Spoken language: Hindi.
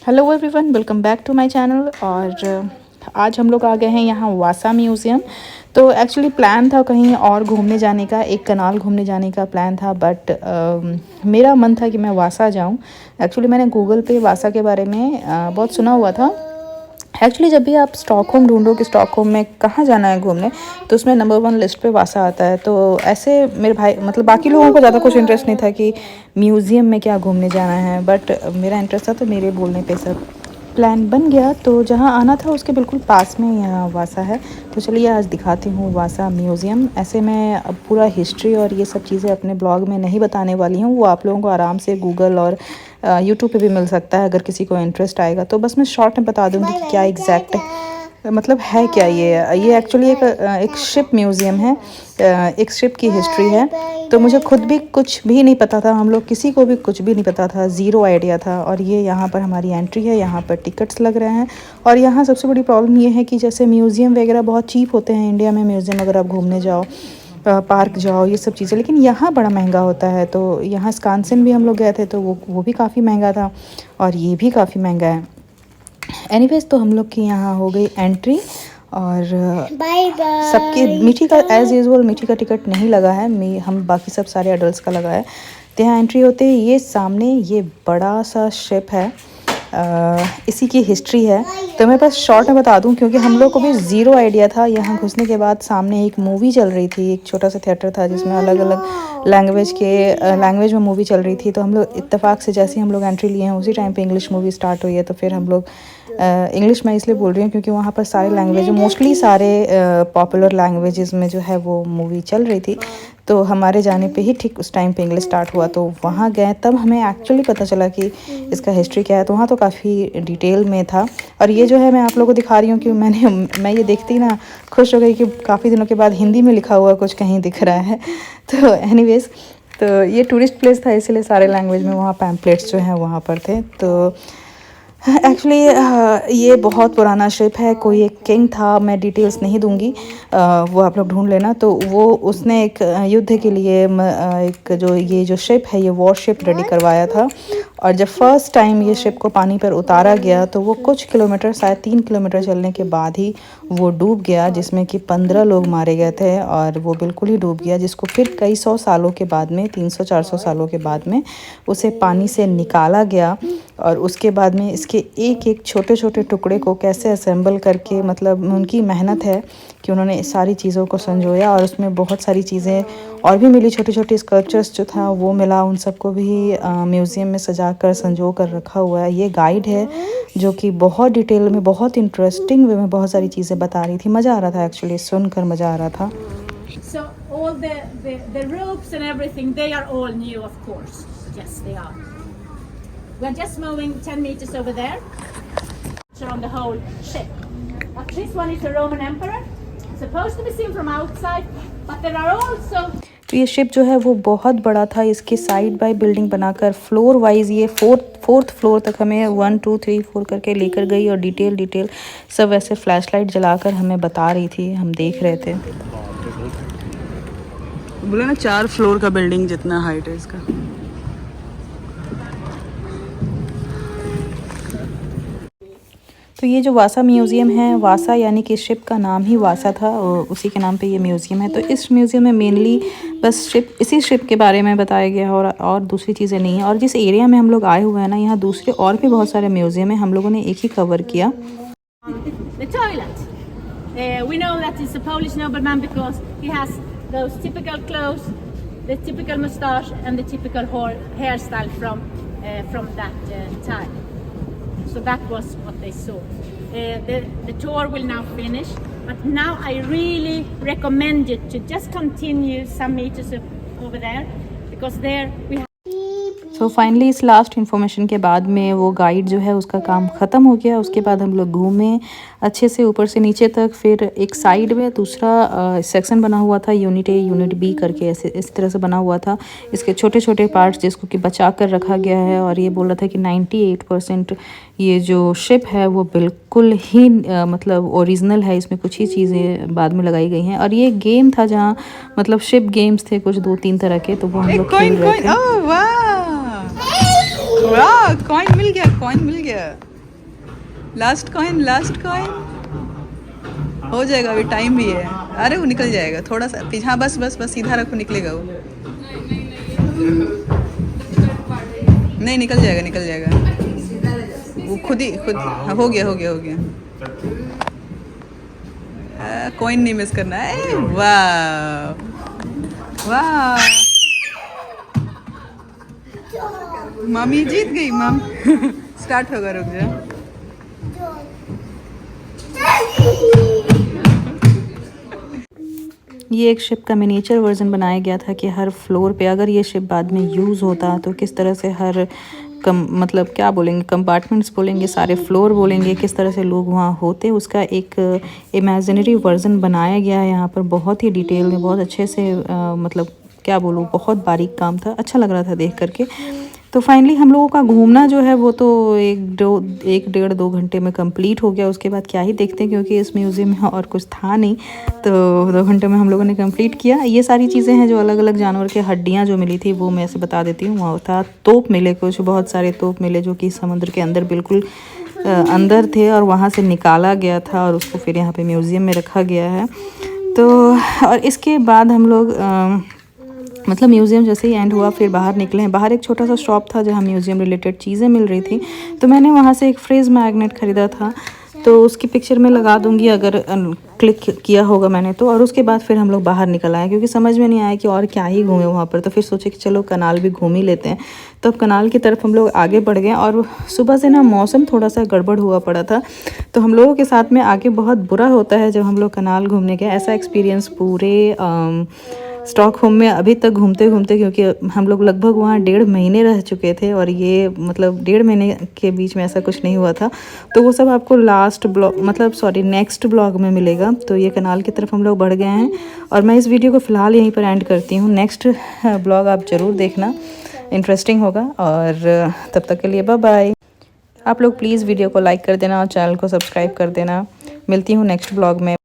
Hello everyone, welcome back to my channel. और आज हम लोग आ गए हैं यहाँ वासा म्यूज़ियम। तो एक्चुअली प्लान था कहीं और घूमने जाने का, एक कनाल घूमने जाने का प्लान था, बट मेरा मन था कि मैं वासा जाऊँ। एक्चुअली मैंने गूगल पे वासा के बारे में बहुत सुना हुआ था। एक्चुअली जब भी आप स्टॉकहोम ढूंढो कि स्टॉकहोम में कहाँ जाना है घूमने, तो उसमें नंबर 1 लिस्ट पे वासा आता है। तो ऐसे मेरे भाई मतलब बाकी लोगों को ज़्यादा कुछ इंटरेस्ट नहीं था कि म्यूज़ियम में क्या घूमने जाना है, बट मेरा इंटरेस्ट था, तो मेरे बोलने पे सब प्लान बन गया। तो जहाँ आना था उसके बिल्कुल पास में यहाँ वासा है। तो चलिए आज दिखाती हूँ वासा म्यूज़ियम। ऐसे मैं अब पूरा हिस्ट्री और ये सब चीज़ें अपने ब्लॉग में नहीं बताने वाली हूँ, वो आप लोगों को आराम से गूगल और यूट्यूब पे भी मिल सकता है अगर किसी को इंटरेस्ट आएगा। तो बस मैं शॉर्ट में बता दूँगी कि क्या एग्जैक्ट मतलब है क्या। ये एक्चुअली एक शिप म्यूज़ियम है, एक शिप की हिस्ट्री है। तो मुझे खुद भी कुछ भी नहीं पता था, हम लोग किसी को भी कुछ भी नहीं पता था, ज़ीरो आइडिया था। और ये यहाँ पर हमारी एंट्री है, यहाँ पर टिकट्स लग रहे हैं। और यहाँ सबसे बड़ी प्रॉब्लम ये है कि जैसे म्यूज़ियम वगैरह बहुत चीप होते हैं इंडिया में, म्यूज़ियम अगर आप घूमने जाओ, पार्क जाओ, ये सब चीज़ें, लेकिन यहाँ बड़ा महंगा होता है। तो यहाँ स्कानसन भी हम लोग गए थे, तो वो भी काफ़ी महंगा था, और ये भी काफ़ी महंगा है। एनीवेज, तो हम लोग की यहाँ हो गई एंट्री। और सबकी मीठी का एज़ यूजुअल मीठी का टिकट नहीं लगा है, हम बाकी सब सारे एडल्ट्स का लगा है। तो यहाँ एंट्री होते ही ये सामने ये बड़ा सा शिप है, इसी की हिस्ट्री है। तो मैं बस शॉर्ट में बता दूं क्योंकि हम लोग को भी ज़ीरो आइडिया था। यहाँ घुसने के बाद सामने एक मूवी चल रही थी, एक छोटा सा थिएटर था जिसमें अलग अलग लैंग्वेज में मूवी चल रही थी। तो हम लोग इत्तेफाक से जैसे ही हम लोग एंट्री लिए हैं उसी टाइम पे इंग्लिश मूवी स्टार्ट हुई है। तो फिर हम लोग इंग्लिश में इसलिए बोल रही हूँ क्योंकि वहाँ पर सारे लैंग्वेज, मोस्टली सारे पॉपुलर लैंग्वेजेस में जो है वो मूवी चल रही थी। तो हमारे जाने पे ही ठीक उस टाइम पे इंग्लिश स्टार्ट हुआ, तो वहाँ गए तब हमें एक्चुअली पता चला कि इसका हिस्ट्री क्या है। तो वहाँ तो काफ़ी डिटेल में था। और ये जो है मैं आप लोगों को दिखा रही हूँ कि मैं ये देखती ना खुश हो गई कि काफ़ी दिनों के बाद हिंदी में लिखा हुआ कुछ कहीं दिख रहा है। तो एनीवेज, तो ये टूरिस्ट प्लेस था, इसीलिए सारे लैंग्वेज में वहाँ पैम्पलेट्स जो हैं वहाँ पर थे। तो एक्चुअली ये बहुत पुराना शिप है, कोई एक किंग था, मैं डिटेल्स नहीं दूंगी, वो आप लोग ढूंढ लेना। तो वो उसने एक युद्ध के लिए एक जो शिप है, ये वॉर शिप रेडी करवाया था। और जब फर्स्ट टाइम ये शिप को पानी पर उतारा गया तो वो कुछ किलोमीटर, शायद 3 किलोमीटर चलने के बाद ही वो डूब गया, जिसमें कि 15 लोग मारे गए थे। और वो बिल्कुल ही डूब गया, जिसको फिर कई सौ सालों के बाद में, 300-400 सालों के बाद में उसे पानी से निकाला गया। और उसके बाद में इसके एक एक छोटे छोटे टुकड़े को कैसे असेंबल करके, मतलब उनकी मेहनत है कि उन्होंने सारी चीज़ों को संजोया। और उसमें बहुत सारी चीज़ें और भी मिली, छोटी छोटी स्कल्पचर्स जो था वो मिला, उन सबको भी म्यूज़ियम में सजा कर संजो कर रखा हुआ है। ये गाइड है जो कि बहुत डिटेल में, बहुत इंटरेस्टिंग वे में बहुत सारी चीज़ें बता रही थी। मज़ा आ रहा था, एक्चुअली सुनकर मज़ा आ रहा था। So all the ropes and everything, they are all new, of course. Yes, they are. We're just moving 10 meters over there. On the whole ship. But this one is a Roman emperor. Supposed to be seen from outside, but there are also. तो ये शिप जो है वो बहुत बड़ा था। इसके साइड बाय बिल्डिंग बनाकर फ्लोर वाइज ये फोर्थ फ्लोर तक हमें 1 2 3 4 करके लेकर गई। और डिटेल सब ऐसे फ्लैशलाइट जलाकर हमें बता रही थी, हम देख रहे थे। बोला ना 4 फ्लोर का बिल्डिंग जितना हाइट है इसका। तो ये जो वासा म्यूज़ियम है, वासा यानी कि शिप का नाम ही वासा था, उसी के नाम पे ये म्यूज़ियम है। तो इस म्यूज़ियम में मेनली बस इसी शिप के बारे में बताया गया है, और दूसरी चीज़ें नहीं है। और जिस एरिया में हम लोग आए हुए हैं ना, यहाँ दूसरे और भी बहुत सारे म्यूज़ियम है, हम लोगों ने एक ही कवर किया। The toilet. We know that he's a Polish nobleman because he has those typical clothes, the typical moustache, and the typical hairstyle from that time. So that was what they saw. The tour will now finish, but now I really recommend you to just continue some meters over there, because there we have. तो फाइनली इस लास्ट इन्फॉर्मेशन के बाद में वो गाइड जो है उसका काम ख़त्म हो गया। उसके बाद हम लोग घूमे अच्छे से ऊपर से नीचे तक। फिर एक साइड में दूसरा सेक्शन बना हुआ था, यूनिट ए यूनिट बी करके, ऐसे इस तरह से बना हुआ था। इसके छोटे छोटे पार्ट्स जिसको कि बचा कर रखा गया है। और ये बोल रहा था कि 98% ये जो शिप है वो बिल्कुल ही मतलब ओरिजिनल है, इसमें कुछ ही चीज़ें बाद में लगाई गई हैं। और ये गेम था जहाँ मतलब शिप गेम्स थे कुछ 2-3 तरह के, तो वो हम लोग खेल रहे थे। वाह, कॉइन मिल गया, कॉइन मिल गया। Last coin, last coin. हो जाएगा, अभी टाइम भी है। अरे वो निकल जाएगा, थोड़ा सा पीछे। हाँ बस बस बस, सीधा रखो, निकलेगा वो। नहीं, निकल जाएगा, निकल जाएगा वो खुद ही खुद। हाँ, हो गया हो गया हो गया। कॉइन नहीं मिस करना है। वाह वाह, मामी जीत गई। मम स्टार्ट होगा, रुक जा। ये एक शिप का मिनिएचर वर्जन बनाया गया था कि हर फ्लोर पे अगर ये शिप बाद में यूज़ होता तो किस तरह से हर मतलब क्या बोलेंगे, कंपार्टमेंट्स बोलेंगे, सारे फ्लोर बोलेंगे, किस तरह से लोग वहाँ होते, उसका एक इमेजिनरी वर्जन बनाया गया है यहाँ पर। बहुत ही डिटेल में, बहुत अच्छे से मतलब क्या बोलूँ, बहुत बारीक काम था, अच्छा लग रहा था देख करके। तो फाइनली हम लोगों का घूमना जो है वो तो 1-1.5-2 घंटे में कंप्लीट हो गया। उसके बाद क्या ही देखते हैं, क्योंकि इस म्यूज़ियम में और कुछ था नहीं, तो 2 घंटे में हम लोगों ने कंप्लीट किया। ये सारी चीज़ें हैं जो अलग अलग जानवर के हड्डियाँ जो मिली थी वो मैं ऐसे बता देती हूँ। वहाँ था तोप मिले, कुछ बहुत सारे तोप मिले जो कि समुद्र के अंदर बिल्कुल अंदर थे और वहाँ से निकाला गया था और उसको फिर यहाँ पर म्यूज़ियम में रखा गया है। तो और इसके बाद हम लोग मतलब म्यूज़ियम जैसे ही एंड हुआ फिर बाहर निकले हैं। बाहर एक छोटा सा शॉप था जहाँ म्यूज़ियम रिलेटेड चीज़ें मिल रही थी, तो मैंने वहाँ से एक फ्रिज मैग्नेट ख़रीदा था, तो उसकी पिक्चर मैं लगा दूँगी अगर क्लिक किया होगा मैंने तो। और उसके बाद फिर हम लोग बाहर निकल आए, क्योंकि समझ में नहीं आया कि और क्या ही घूमें वहाँ पर, तो फिर सोचे कि चलो कनाल भी घूम ही लेते हैं। तो अब कनाल की तरफ हम लोग आगे बढ़ गए और सुबह से ना मौसम थोड़ा सा गड़बड़ हुआ पड़ा था, तो हम लोगों के साथ में आगे बहुत बुरा होता है जब हम लोग कनाल घूमने गए। ऐसा एक्सपीरियंस पूरे स्टॉकहोम में अभी तक घूमते घूमते, क्योंकि हम लोग लगभग वहाँ 1.5 महीने रह चुके थे और ये मतलब 1.5 महीने के बीच में ऐसा कुछ नहीं हुआ था। तो वो सब आपको लास्ट ब्लॉग मतलब नेक्स्ट ब्लॉग में मिलेगा। तो ये कनाल की तरफ हम लोग बढ़ गए हैं और मैं इस वीडियो को फ़िलहाल यहीं पर एंड करती हूँ। नेक्स्ट ब्लॉग आप ज़रूर देखना, इंटरेस्टिंग होगा। और तब तक के लिए बाय बाय। आप लोग प्लीज़ वीडियो को लाइक कर देना और चैनल को सब्सक्राइब कर देना। मिलती हूँ नेक्स्ट ब्लॉग में।